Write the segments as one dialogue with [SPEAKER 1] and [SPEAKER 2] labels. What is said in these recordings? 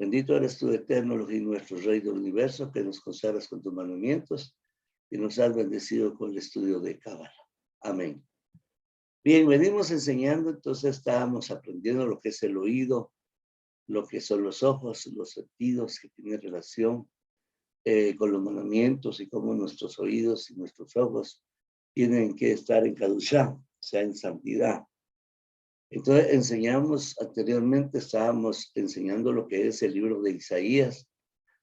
[SPEAKER 1] Bendito eres tú, eterno, Elohim, nuestro Rey del universo, que nos consagras con tus mandamientos y nos has bendecido con el estudio de Cábala. Amén. Bien, venimos enseñando, entonces estábamos aprendiendo lo que es el oído, lo que son los ojos, los sentidos que tienen relación con los mandamientos y cómo nuestros oídos y nuestros ojos tienen que estar en Kadushá, o sea, en santidad. Entonces anteriormente estábamos enseñando lo que es el libro de Isaías,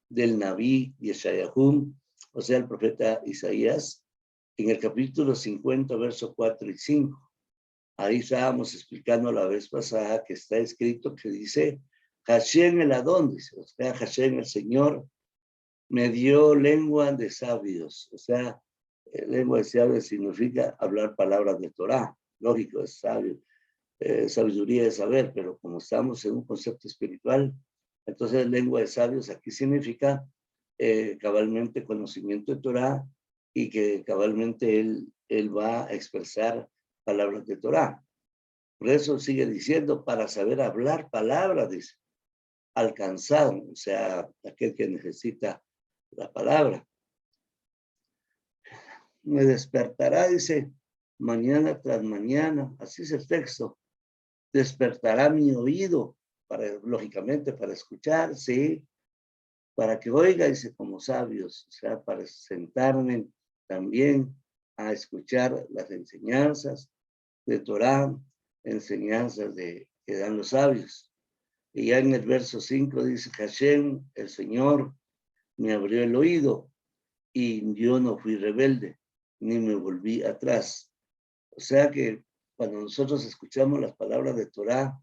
[SPEAKER 1] del Nabí Yeshayahu, o sea, el profeta Isaías, en el capítulo 50, versos 4 y 5. Ahí estábamos explicando la vez pasada que está escrito que dice, Hashem el Adón, dice, o sea, Hashem el Señor me dio lengua de sabios, o sea, lengua de sabios significa hablar palabras de Torah, lógico, es sabio, sabiduría de saber, pero como estamos en un concepto espiritual, entonces lengua de sabios aquí significa cabalmente conocimiento de Torah y que cabalmente él va a expresar palabras de Torah. Por eso sigue diciendo, para saber hablar palabras, dice, alcanzado, o sea, aquel que necesita la palabra. Me despertará, dice, mañana tras mañana, así es el texto, despertará mi oído, lógicamente, para escuchar, sí, para que oiga, dice, como sabios, o sea, para sentarme también a escuchar las enseñanzas de Torah, enseñanzas que dan los sabios. Y ya en el verso 5 dice, Hashem, el Señor, me abrió el oído y yo no fui rebelde, ni me volví atrás. O sea que cuando nosotros escuchamos las palabras de Torah,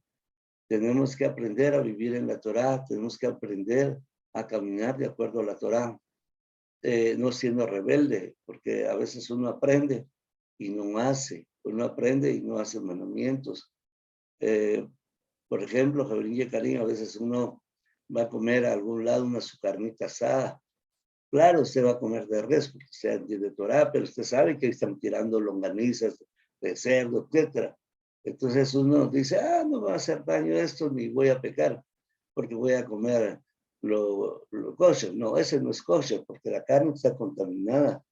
[SPEAKER 1] tenemos que aprender a vivir en la Torah, tenemos que aprender a caminar de acuerdo a la Torah, no siendo rebelde, porque a veces uno aprende y no hace, uno aprende y no hace mandamientos. Por ejemplo, Jabrín y Karim, a veces uno va a comer a algún lado una su carnita asada. Claro, usted va a comer de res, porque sea de Torah, pero usted sabe que están tirando longanizas de cerdo, etcétera. Entonces uno dice, no me va a hacer daño esto, ni voy a pecar, porque voy a comer lo kosher. No, ese no es kosher, porque la carne está contaminada.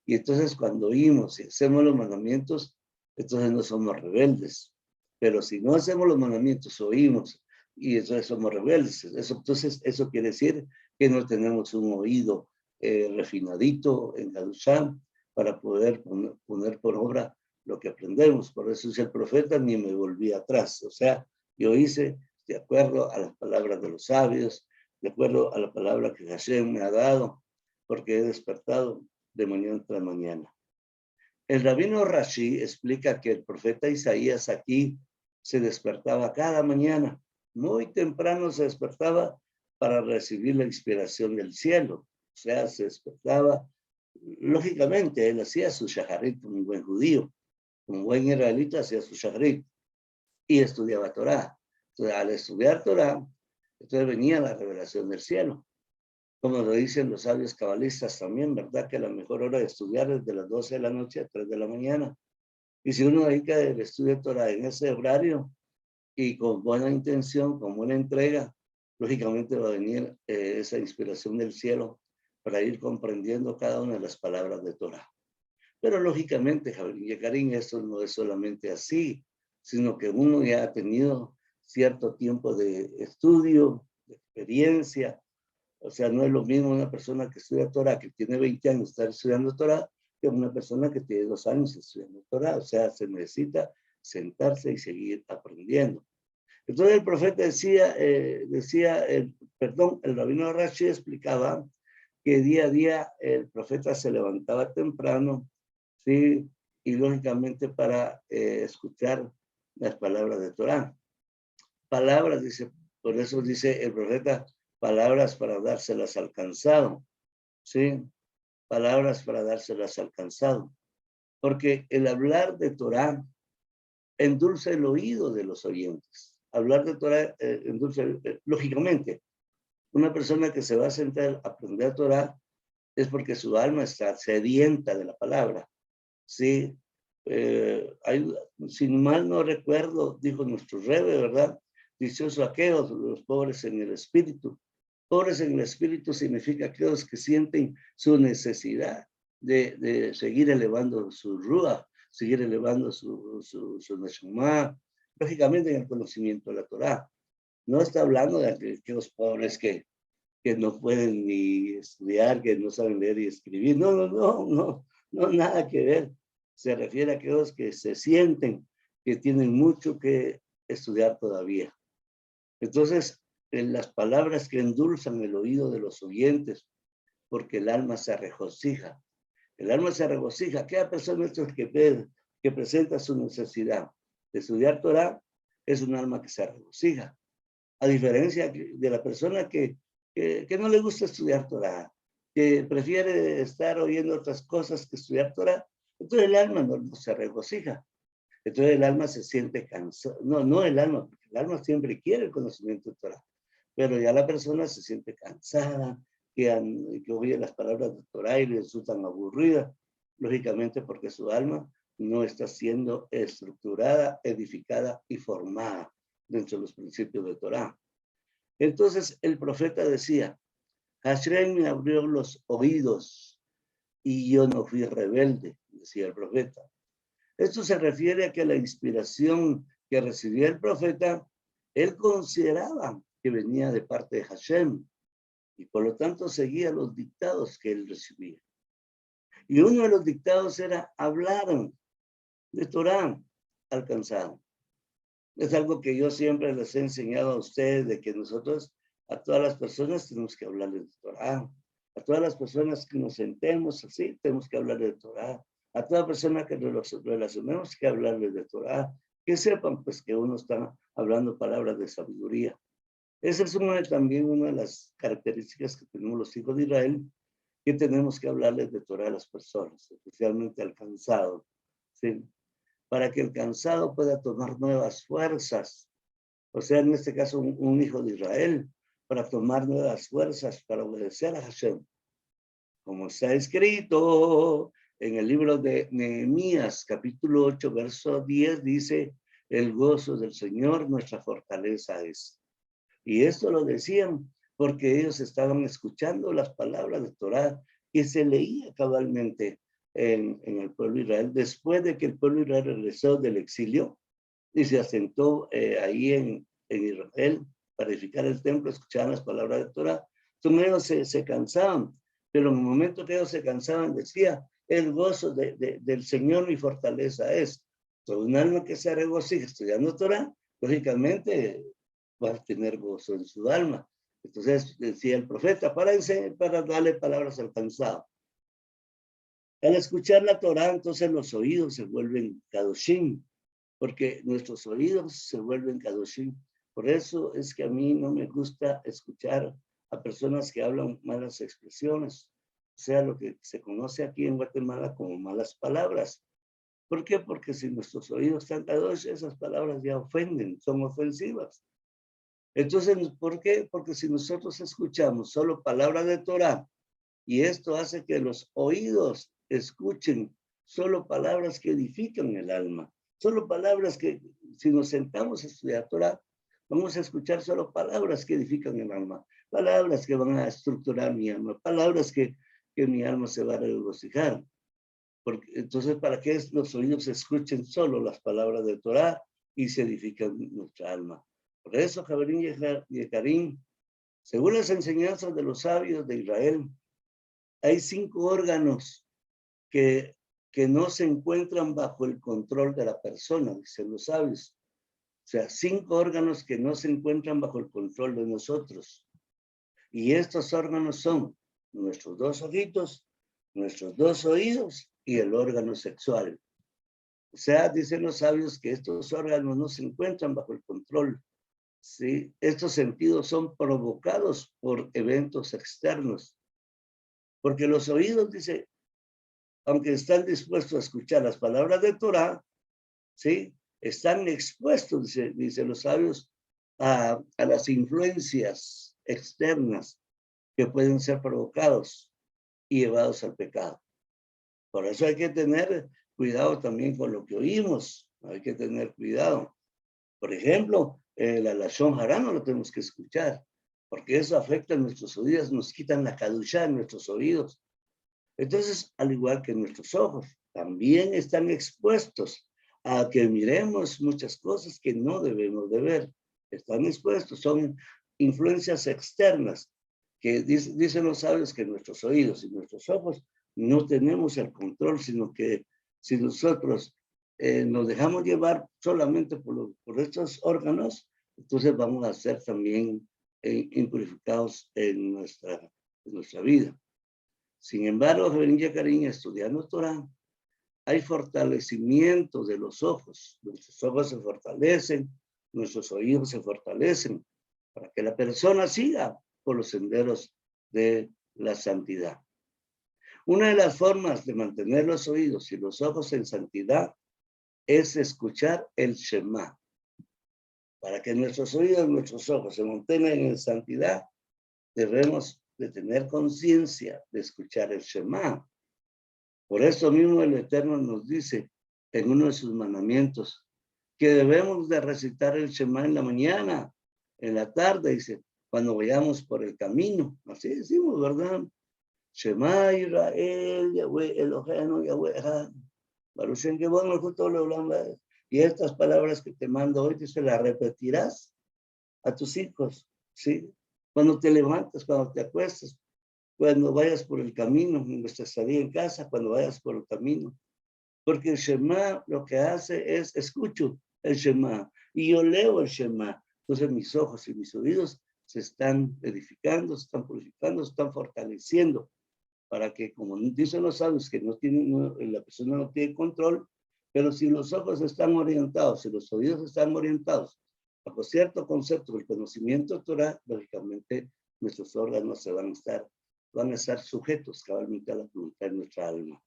[SPEAKER 1] Y entonces cuando oímos y hacemos los mandamientos, entonces no somos rebeldes. Pero si no hacemos los mandamientos, oímos, y entonces somos rebeldes. Entonces eso quiere decir que no tenemos un oído refinadito en Kadushá para poder poner por obra lo que aprendemos. Por eso dice el profeta, ni me volví atrás. O sea, yo hice de acuerdo a las palabras de los sabios, de acuerdo a la palabra que Hashem me ha dado, porque he despertado de mañana tras mañana. El rabino Rashi explica que el profeta Isaías aquí se despertaba cada mañana, muy temprano se despertaba para recibir la inspiración del cielo. O sea, se despertaba, lógicamente, él hacía su shaharit como un buen judío, como un buen israelita hacía su shaharit y estudiaba Torah. Entonces, al estudiar Torah, entonces venía la revelación del cielo. Como lo dicen los sabios cabalistas también, ¿verdad? Que la mejor hora de estudiar es de las 12 de la noche a 3 de la mañana. Y si uno dedica el estudio de Torah en ese horario y con buena intención, con buena entrega, lógicamente va a venir esa inspiración del cielo para ir comprendiendo cada una de las palabras de Torah. Pero lógicamente, Jabrín y Karim, esto no es solamente así, sino que uno ya ha tenido cierto tiempo de estudio, de experiencia. O sea, no es lo mismo una persona que estudia Torah, que tiene 20 años estar estudiando Torah, que una persona que tiene 2 años estudiando Torah. O sea, se necesita sentarse y seguir aprendiendo. Entonces el profeta el rabino Rashi explicaba que día a día el profeta se levantaba temprano, ¿sí? Y lógicamente para escuchar las palabras de Torah. Palabras, dice, por eso dice el profeta, palabras para dárselas al cansado, ¿sí? Palabras para dárselas al cansado. Porque el hablar de Torah endulza el oído de los oyentes. Hablar de Torah endulza, lógicamente, una persona que se va a sentar a aprender Torah es porque su alma está sedienta de la palabra, ¿sí? Si mal no recuerdo, dijo nuestro Rebbe, ¿verdad? Dichosos aquellos, los pobres en el espíritu, Pobres en el espíritu significa aquellos que sienten su necesidad de seguir elevando su rúa, seguir elevando su neshama, lógicamente en el conocimiento de la Torá. No está hablando de aquellos pobres que no pueden ni estudiar, que no saben leer y escribir. No, nada que ver. Se refiere a aquellos que se sienten que tienen mucho que estudiar todavía. Entonces, en las palabras que endulzan el oído de los oyentes, porque el alma se regocija. El alma se regocija. Aquella persona que presenta su necesidad de estudiar Torah es un alma que se regocija. A diferencia de la persona que no le gusta estudiar Torah, que prefiere estar oyendo otras cosas que estudiar Torah, entonces el alma no se regocija. Entonces el alma se siente cansada. No el alma, porque el alma siempre quiere el conocimiento de Torah, pero ya la persona se siente cansada, que oye las palabras de Torah y le resultan aburridas, lógicamente porque su alma no está siendo estructurada, edificada y formada dentro de los principios de Torah. Entonces el profeta decía, Hashem me abrió los oídos y yo no fui rebelde, decía el profeta. Esto se refiere a que la inspiración que recibía el profeta, él consideraba que venía de parte de Hashem y por lo tanto seguía los dictados que él recibía. Y uno de los dictados era hablar de Torah alcanzado. Es algo que yo siempre les he enseñado a ustedes, de que nosotros a todas las personas tenemos que hablarles de Torah. A todas las personas que nos sentemos así, tenemos que hablarles de Torah. A toda persona que nos relacionemos, que hablarles de Torah. Que sepan pues que uno está hablando palabras de sabiduría. Esa es también una de las características que tenemos los hijos de Israel, que tenemos que hablarles de Torah a las personas, especialmente al cansado, ¿sí? Para que el cansado pueda tomar nuevas fuerzas. O sea, en este caso, un hijo de Israel, para tomar nuevas fuerzas, para obedecer a Hashem. Como está escrito en el libro de Nehemías, capítulo 8, verso 10, dice, el gozo del Señor nuestra fortaleza es. Y esto lo decían porque ellos estaban escuchando las palabras de Torah que se leía cabalmente en el pueblo de Israel, después de que el pueblo de Israel regresó del exilio y se asentó ahí en Israel para edificar el templo, escuchaban las palabras de Torah. Entonces ellos se cansaban, pero en el momento que ellos se cansaban decía, el gozo del Señor mi fortaleza es. Entonces, un alma que se regocija estudiando Torah, lógicamente va a tener gozo en su alma. Entonces decía el profeta, para darle palabras al cansado. Al escuchar la Torah, entonces los oídos se vuelven kadoshim, porque nuestros oídos se vuelven kadoshim. Por eso es que a mí no me gusta escuchar a personas que hablan malas expresiones, o sea, lo que se conoce aquí en Guatemala como malas palabras. ¿Por qué? Porque si nuestros oídos están kadosh, esas palabras ya ofenden, son ofensivas. Entonces, ¿por qué? Porque si nosotros escuchamos solo palabras de Torah, y esto hace que los oídos escuchen solo palabras que edifican el alma, solo palabras que, si nos sentamos a estudiar Torah, vamos a escuchar solo palabras que edifican el alma, palabras que van a estructurar mi alma, palabras que mi alma se va a regocijar. Porque, entonces, ¿para qué los oídos escuchen solo las palabras de Torah y se edifican nuestra alma? Por eso, Javerín y Karim, según las enseñanzas de los sabios de Israel, hay 5 órganos que no se encuentran bajo el control de la persona, dicen los sabios. O sea, 5 órganos que no se encuentran bajo el control de nosotros. Y estos órganos son nuestros 2 ojitos, nuestros 2 oídos y el órgano sexual. O sea, dicen los sabios que estos órganos no se encuentran bajo el control. ¿Sí? Estos sentidos son provocados por eventos externos. Porque los oídos, dice, aunque están dispuestos a escuchar las palabras de Torah, ¿sí? Están expuestos, dice los sabios, a las influencias externas que pueden ser provocados y llevados al pecado. Por eso hay que tener cuidado también con lo que oímos. Hay que tener cuidado. Por ejemplo, la lashon hará no lo tenemos que escuchar. porque eso afecta a nuestros oídos, nos quitan la caduchá en nuestros oídos. Entonces, al igual que nuestros ojos, también están expuestos a que miremos muchas cosas que no debemos de ver. Están expuestos, son influencias externas que dicen los sabios que nuestros oídos y nuestros ojos no tenemos el control, sino que si nosotros nos dejamos llevar solamente por estos órganos, entonces vamos a ser también impurificados en nuestra vida. Sin embargo, Javerín Karim, estudiando Torah, hay fortalecimiento de los ojos. Nuestros ojos se fortalecen, nuestros oídos se fortalecen, para que la persona siga por los senderos de la santidad. Una de las formas de mantener los oídos y los ojos en santidad es escuchar el Shema. Para que nuestros oídos y nuestros ojos se mantengan en santidad, debemos de tener conciencia de escuchar el Shema. Por eso mismo el Eterno nos dice en uno de sus mandamientos que debemos de recitar el Shema en la mañana, en la tarde, dice, cuando vayamos por el camino. Así decimos, ¿verdad? Shema Israel, Yahweh Eloheinu, Yahweh Echad. Baruch Shem Kevod Malchut Leolam Vaed. Y estas palabras que te mando hoy, dice, las repetirás a tus hijos, ¿sí? Cuando te levantas, cuando te acuestas, cuando vayas por el camino, en nuestra estadía en casa, cuando vayas por el camino. Porque el Shema lo que hace es, escucho el Shema, y yo leo el Shema. Entonces mis ojos y mis oídos se están edificando, se están purificando, se están fortaleciendo, para que, como dicen los sabios, que no tienen, la persona no tiene control, pero si los ojos están orientados, si los oídos están orientados bajo cierto concepto del conocimiento Torah, lógicamente nuestros órganos van a estar sujetos cabalmente a la voluntad de nuestra alma.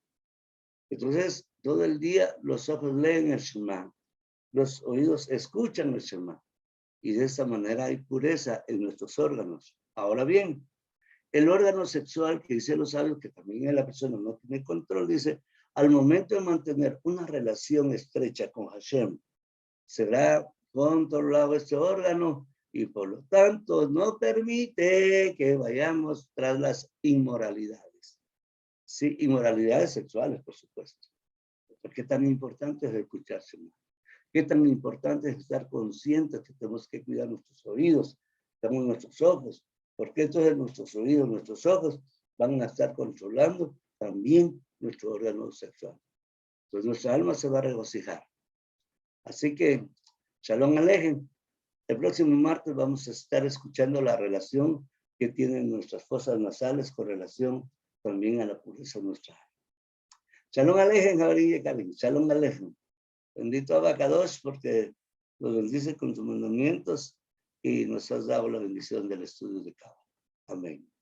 [SPEAKER 1] Entonces, todo el día los ojos leen el Shema, los oídos escuchan el Shema, y de esta manera hay pureza en nuestros órganos. Ahora bien, el órgano sexual, que dice los sabios que también la persona no tiene control, dice, al momento de mantener una relación estrecha con Hashem, será controlado este órgano y por lo tanto no permite que vayamos tras las inmoralidades. Sí, inmoralidades sexuales, por supuesto. ¿Qué tan importante es escucharse? ¿Qué tan importante es estar conscientes que tenemos que cuidar nuestros oídos, tenemos nuestros ojos? Porque entonces nuestros oídos, nuestros ojos van a estar controlando también nuestro órgano sexual. Entonces nuestra alma se va a regocijar. Así que, Shalom Alejem. El próximo martes vamos a estar escuchando la relación que tienen nuestras fosas nasales con relación también a la pureza de nuestra alma. Shalom Alejem, Javerín Karim. Shalom Alejem. Bendito Abacadosh, porque nos bendice con tus mandamientos y nos has dado la bendición del estudio de Kabbalah. Amén.